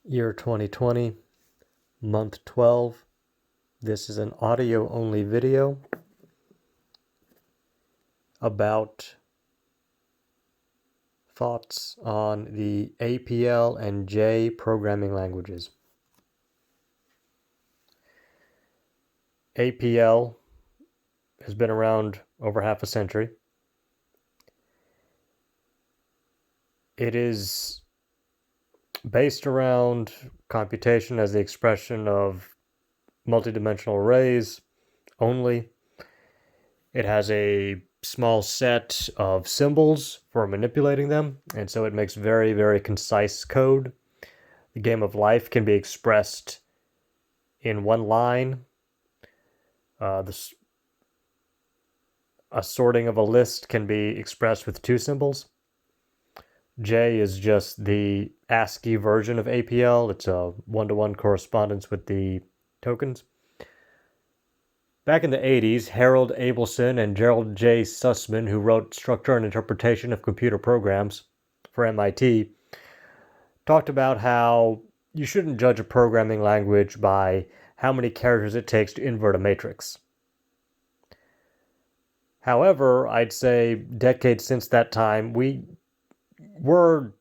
Year 2020, month 12. This is an audio-only video about thoughts on the APL and J programming languages. APL has been around over half a century. It is based around computation as the expression of multidimensional arrays only. It has a small set of symbols for manipulating them, and so it makes very, very concise code. The game of life can be expressed in one line. A sorting of a list can be expressed with two symbols. J is just the ASCII version of APL. It's a one-to-one correspondence with the tokens. Back in the 80s, Harold Abelson and Gerald J. Sussman, who wrote Structure and Interpretation of Computer Programs for MIT, talked about how you shouldn't judge a programming language by how many characters it takes to invert a matrix. However, I'd say decades since that time, we were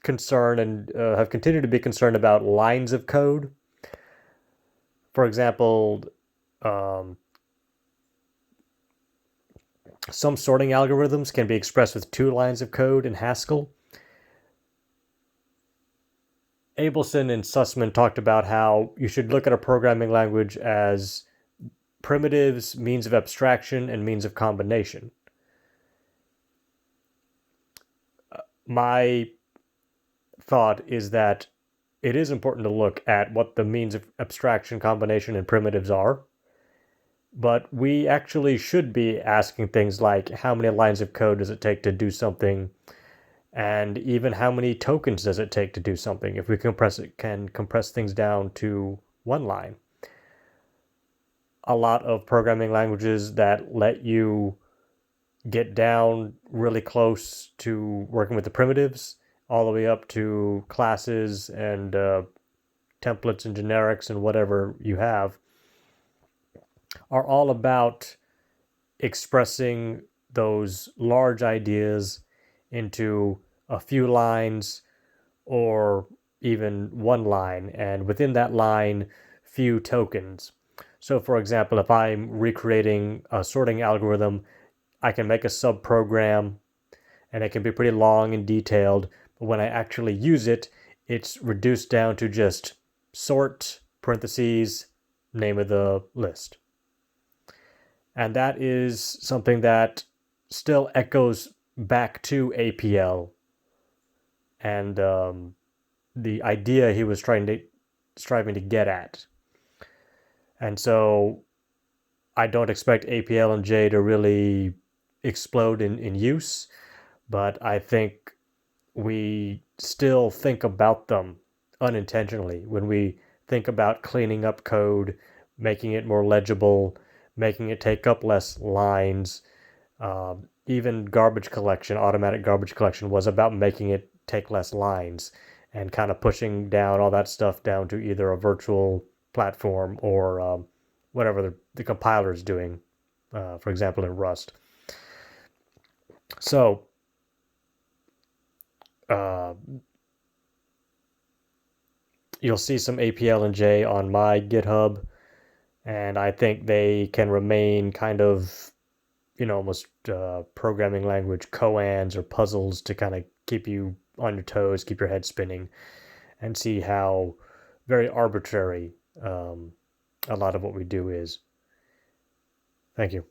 concerned and have continued to be concerned about lines of code. For example, some sorting algorithms can be expressed with 2 lines of code in Haskell. Abelson and Sussman talked about how you should look at a programming language as primitives, means of abstraction, and means of combination. My thought is that it is important to look at what the means of abstraction, combination, and primitives are, but we actually should be asking things like how many lines of code does it take to do something, and even how many tokens does it take to do something if we can compress things down to one line. A lot of programming languages that let you get down really close to working with the primitives, all the way up to classes and templates and generics and whatever you have, are all about expressing those large ideas into a few lines or even one line, and within that line, few tokens. So for example, if I'm recreating a sorting algorithm, I can make a subprogram and it can be pretty long and detailed, but when I actually use it, it's reduced down to just sort, parentheses, name of the list. And that is something that still echoes back to APL and the idea he was striving to get at. And so I don't expect APL and J to really explode in use, but I think we still think about them unintentionally when we think about cleaning up code, making it more legible, making it take up less lines. Even garbage collection, automatic garbage collection, was about making it take less lines and kind of pushing down all that stuff down to either a virtual platform or whatever the compiler is doing, for example, in Rust. So, you'll see some APL and J on my GitHub, and I think they can remain kind of, almost programming language koans or puzzles to kind of keep you on your toes, keep your head spinning, and see how very arbitrary a lot of what we do is. Thank you.